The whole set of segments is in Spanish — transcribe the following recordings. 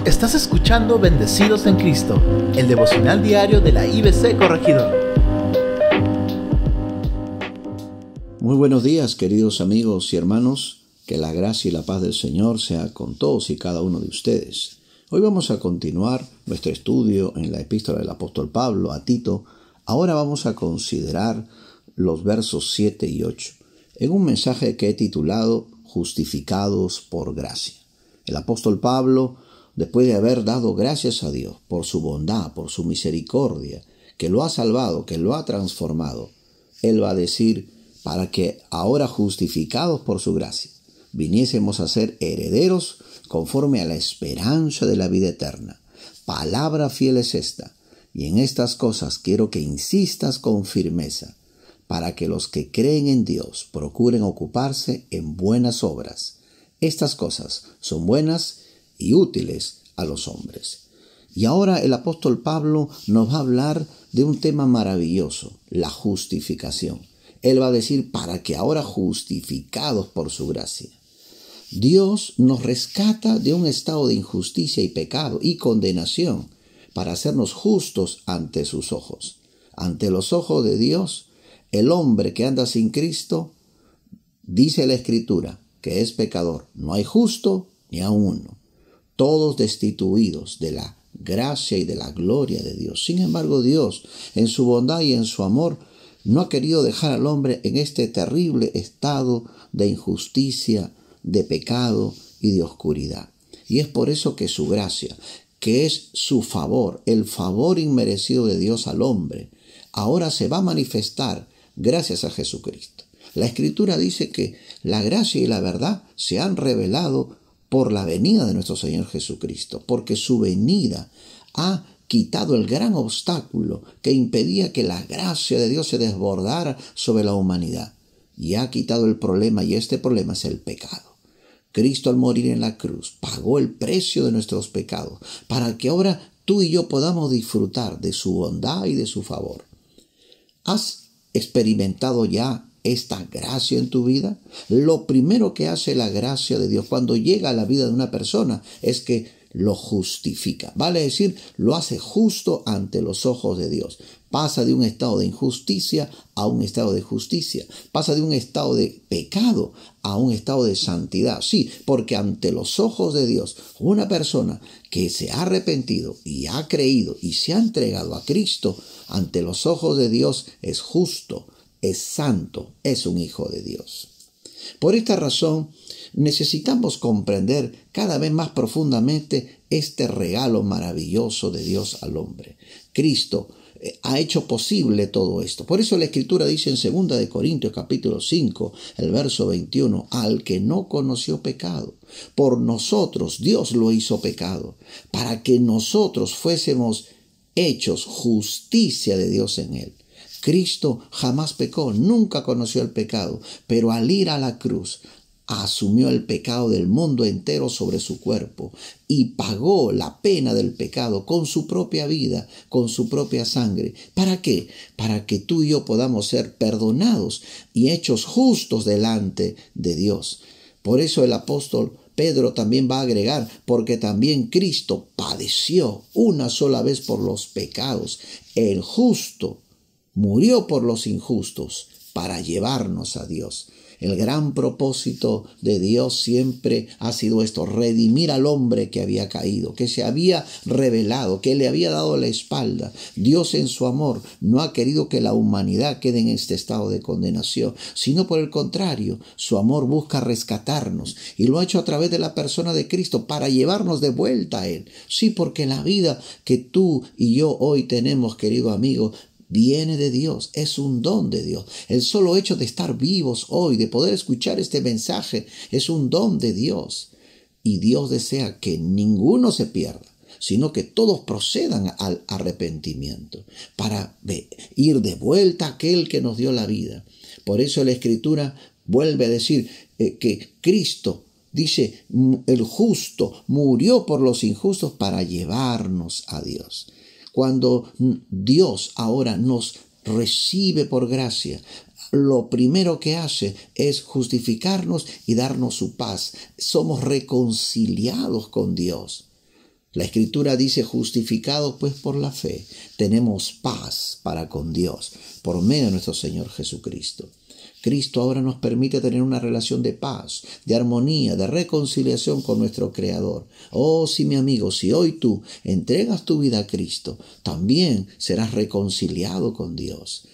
Estás escuchando Bendecidos en Cristo, el devocional diario de la IBC Corregidor. Muy buenos días, queridos amigos y hermanos. Que la gracia y la paz del Señor sea con todos y cada uno de ustedes. Hoy vamos a continuar nuestro estudio en la epístola del apóstol Pablo a Tito. Ahora vamos a considerar los versos 7 y 8 en un mensaje que he titulado Justificados por gracia. El apóstol Pablo, después de haber dado gracias a Dios por su bondad, por su misericordia, que lo ha salvado, que lo ha transformado, él va a decir, para que ahora justificados por su gracia, viniésemos a ser herederos conforme a la esperanza de la vida eterna. Palabra fiel es esta, y en estas cosas quiero que insistas con firmeza, para que los que creen en Dios procuren ocuparse en buenas obras. Estas cosas son buenas y útiles a los hombres. Y ahora el apóstol Pablo nos va a hablar de un tema maravilloso, la justificación. Él va a decir, para que ahora justificados por su gracia. Dios nos rescata de un estado de injusticia y pecado y condenación para hacernos justos ante sus ojos. Ante los ojos de Dios, el hombre que anda sin Cristo, dice la Escritura, que es pecador. No hay justo ni aun uno. Todos destituidos de la gracia y de la gloria de Dios. Sin embargo, Dios, en su bondad y en su amor, no ha querido dejar al hombre en este terrible estado de injusticia, de pecado y de oscuridad. Y es por eso que su gracia, que es su favor, el favor inmerecido de Dios al hombre, ahora se va a manifestar gracias a Jesucristo. La Escritura dice que la gracia y la verdad se han revelado por la venida de nuestro Señor Jesucristo, porque su venida ha quitado el gran obstáculo que impedía que la gracia de Dios se desbordara sobre la humanidad. Y ha quitado el problema, y este problema es el pecado. Cristo, al morir en la cruz, pagó el precio de nuestros pecados, para que ahora tú y yo podamos disfrutar de su bondad y de su favor. ¿Has experimentado ya esta gracia en tu vida? Lo primero que hace la gracia de Dios cuando llega a la vida de una persona es que lo justifica. Vale decir, lo hace justo ante los ojos de Dios. Pasa de un estado de injusticia a un estado de justicia. Pasa de un estado de pecado a un estado de santidad. Sí, porque ante los ojos de Dios, una persona que se ha arrepentido y ha creído y se ha entregado a Cristo, ante los ojos de Dios es justo, es santo, es un hijo de Dios. Por esta razón, necesitamos comprender cada vez más profundamente este regalo maravilloso de Dios al hombre. Cristo ha hecho posible todo esto. Por eso la Escritura dice en 2 Corintios capítulo 5, el verso 21, al que no conoció pecado, por nosotros Dios lo hizo pecado, para que nosotros fuésemos hechos justicia de Dios en él. Cristo jamás pecó, nunca conoció el pecado, pero al ir a la cruz, asumió el pecado del mundo entero sobre su cuerpo y pagó la pena del pecado con su propia vida, con su propia sangre. ¿Para qué? Para que tú y yo podamos ser perdonados y hechos justos delante de Dios. Por eso el apóstol Pedro también va a agregar, porque también Cristo padeció una sola vez por los pecados. El justo murió por los injustos para llevarnos a Dios. El gran propósito de Dios siempre ha sido esto, redimir al hombre que había caído, que se había rebelado, que le había dado la espalda. Dios en su amor no ha querido que la humanidad quede en este estado de condenación, sino por el contrario, su amor busca rescatarnos y lo ha hecho a través de la persona de Cristo para llevarnos de vuelta a Él. Sí, porque la vida que tú y yo hoy tenemos, querido amigo, viene de Dios, es un don de Dios. El solo hecho de estar vivos hoy, de poder escuchar este mensaje, es un don de Dios. Y Dios desea que ninguno se pierda, sino que todos procedan al arrepentimiento, para ir de vuelta a aquel que nos dio la vida. Por eso la Escritura vuelve a decir que Cristo, dice, el justo murió por los injustos para llevarnos a Dios. Cuando Dios ahora nos recibe por gracia, lo primero que hace es justificarnos y darnos su paz. Somos reconciliados con Dios. La Escritura dice, justificados pues por la fe, tenemos paz para con Dios por medio de nuestro Señor Jesucristo. Cristo ahora nos permite tener una relación de paz, de armonía, de reconciliación con nuestro Creador. Oh, sí, mi amigo, si hoy tú entregas tu vida a Cristo, también serás reconciliado con Dios.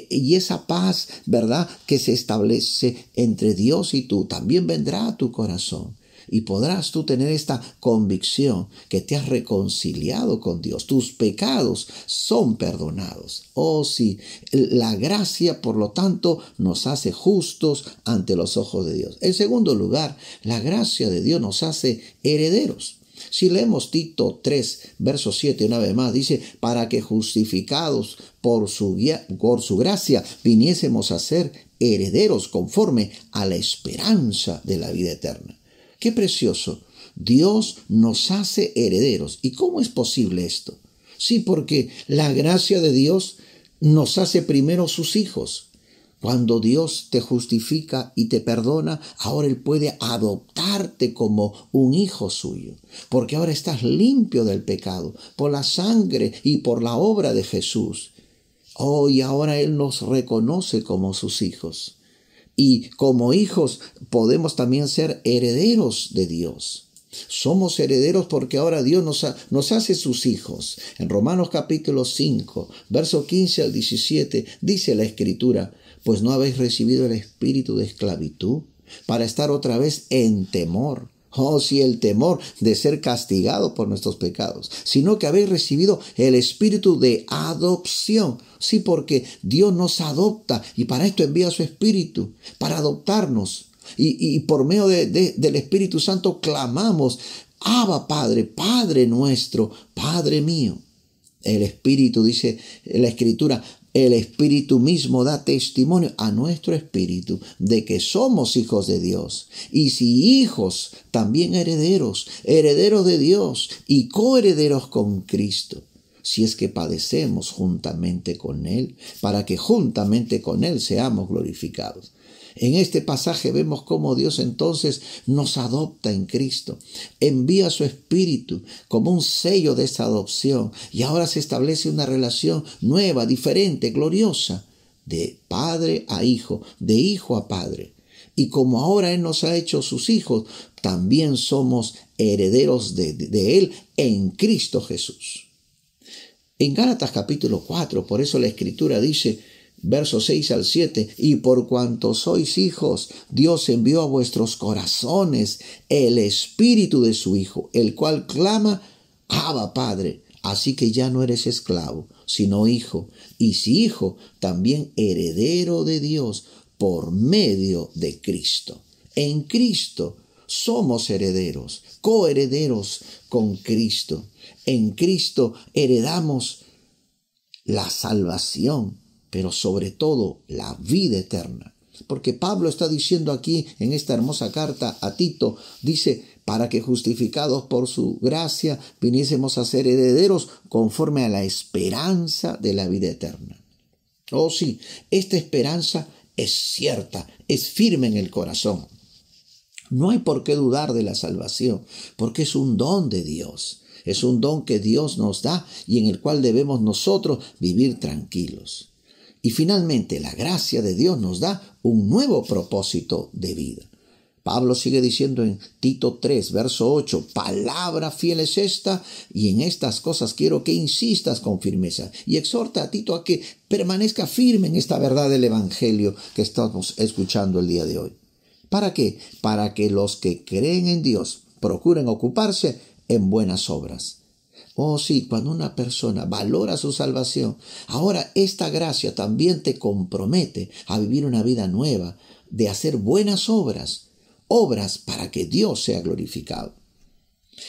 Y esa paz, ¿verdad?, que se establece entre Dios y tú, también vendrá a tu corazón. Y podrás tú tener esta convicción que te has reconciliado con Dios. Tus pecados son perdonados. Oh sí, la gracia, por lo tanto, nos hace justos ante los ojos de Dios. En segundo lugar, la gracia de Dios nos hace herederos. Si leemos Tito 3, verso 7, una vez más, dice, para que justificados por su gracia viniésemos a ser herederos conforme a la esperanza de la vida eterna. ¡Qué precioso! Dios nos hace herederos. ¿Y cómo es posible esto? Sí, porque la gracia de Dios nos hace primero sus hijos. Cuando Dios te justifica y te perdona, ahora Él puede adoptarte como un hijo suyo. Porque ahora estás limpio del pecado por la sangre y por la obra de Jesús. Oh, y ahora Él nos reconoce como sus hijos. Y como hijos podemos también ser herederos de Dios. Somos herederos porque ahora Dios nos hace sus hijos. En Romanos capítulo 5, verso 15 al 17, dice la Escritura, pues no habéis recibido el espíritu de esclavitud para estar otra vez en temor. Oh, sí, el temor de ser castigado por nuestros pecados, sino que habéis recibido el espíritu de adopción. Sí, porque Dios nos adopta y para esto envía su espíritu, para adoptarnos. Y por medio del Espíritu Santo clamamos, Abba Padre, Padre nuestro, Padre mío. El Espíritu, dice la Escritura, el Espíritu mismo da testimonio a nuestro espíritu de que somos hijos de Dios. Y si hijos, también herederos, herederos de Dios y coherederos con Cristo. Si es que padecemos juntamente con Él, para que juntamente con Él seamos glorificados. En este pasaje vemos cómo Dios entonces nos adopta en Cristo, envía su Espíritu como un sello de esa adopción y ahora se establece una relación nueva, diferente, gloriosa, de padre a hijo, de hijo a padre. Y como ahora Él nos ha hecho sus hijos, también somos herederos de Él en Cristo Jesús. En Gálatas capítulo 4, por eso la Escritura dice, versos 6 al 7, y por cuanto sois hijos, Dios envió a vuestros corazones el Espíritu de su Hijo, el cual clama, Abba Padre. Así que ya no eres esclavo, sino hijo, y si hijo, también heredero de Dios por medio de Cristo. En Cristo somos herederos, coherederos con Cristo. En Cristo heredamos la salvación, pero sobre todo la vida eterna. Porque Pablo está diciendo aquí en esta hermosa carta a Tito, dice, para que justificados por su gracia viniésemos a ser herederos conforme a la esperanza de la vida eterna. Oh sí, esta esperanza es cierta, es firme en el corazón. No hay por qué dudar de la salvación, porque es un don de Dios. Es un don que Dios nos da y en el cual debemos nosotros vivir tranquilos. Y finalmente, la gracia de Dios nos da un nuevo propósito de vida. Pablo sigue diciendo en Tito 3, verso 8, palabra fiel es esta, y en estas cosas quiero que insistas con firmeza. Y exhorta a Tito a que permanezca firme en esta verdad del Evangelio que estamos escuchando el día de hoy. ¿Para qué? Para que los que creen en Dios procuren ocuparse en buenas obras. Oh sí, cuando una persona valora su salvación, ahora esta gracia también te compromete a vivir una vida nueva, de hacer buenas obras, obras para que Dios sea glorificado.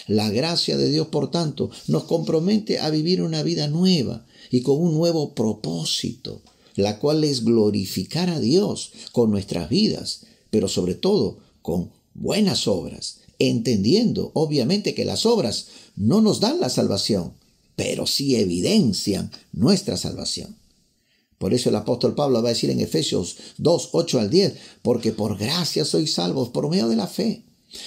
La gracia de Dios, por tanto, nos compromete a vivir una vida nueva y con un nuevo propósito, la cual es glorificar a Dios con nuestras vidas, pero sobre todo con buenas obras, entendiendo obviamente que las obras no nos dan la salvación, pero sí evidencian nuestra salvación. Por eso el apóstol Pablo va a decir en Efesios 2, 8 al 10, porque por gracia sois salvos por medio de la fe.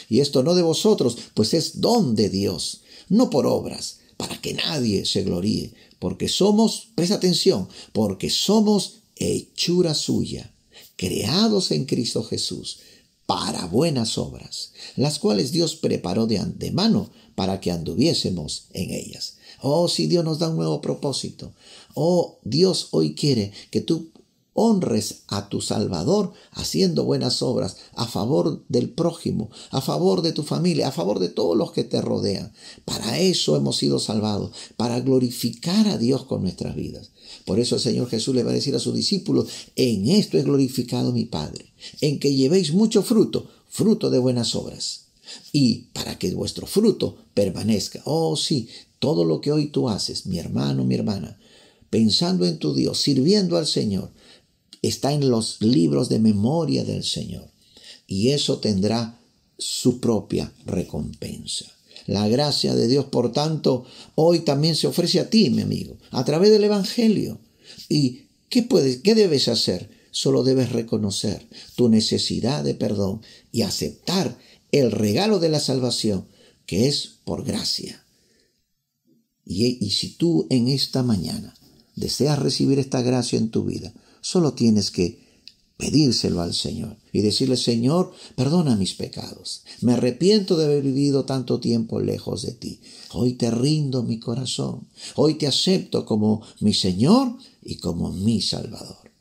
Y esto no de vosotros, pues es don de Dios, no por obras, para que nadie se gloríe, porque somos, presta atención, porque somos hechura suya, creados en Cristo Jesús, para buenas obras, las cuales Dios preparó de antemano para que anduviésemos en ellas. Oh, si Dios nos da un nuevo propósito. Oh, Dios hoy quiere que tú honres a tu Salvador haciendo buenas obras a favor del prójimo, a favor de tu familia, a favor de todos los que te rodean. Para eso hemos sido salvados, para glorificar a Dios con nuestras vidas. Por eso el Señor Jesús le va a decir a sus discípulos: en esto es glorificado mi Padre, en que llevéis mucho fruto, fruto de buenas obras, y para que vuestro fruto permanezca. Oh, sí, todo lo que hoy tú haces, mi hermano, mi hermana, pensando en tu Dios, sirviendo al Señor, está en los libros de memoria del Señor, y eso tendrá su propia recompensa. La gracia de Dios, por tanto, hoy también se ofrece a ti, mi amigo, a través del Evangelio. ¿Y qué debes hacer? Solo debes reconocer tu necesidad de perdón y aceptar el regalo de la salvación, que es por gracia. Y si tú en esta mañana deseas recibir esta gracia en tu vida, solo tienes que pedírselo al Señor y decirle: Señor, perdona mis pecados. Me arrepiento de haber vivido tanto tiempo lejos de ti. Hoy te rindo mi corazón. Hoy te acepto como mi Señor y como mi Salvador.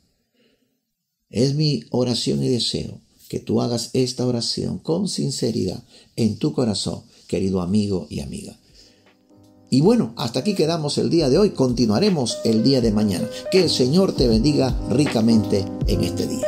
Es mi oración y deseo que tú hagas esta oración con sinceridad en tu corazón, querido amigo y amiga. Y bueno, hasta aquí quedamos el día de hoy. Continuaremos el día de mañana. Que el Señor te bendiga ricamente en este día.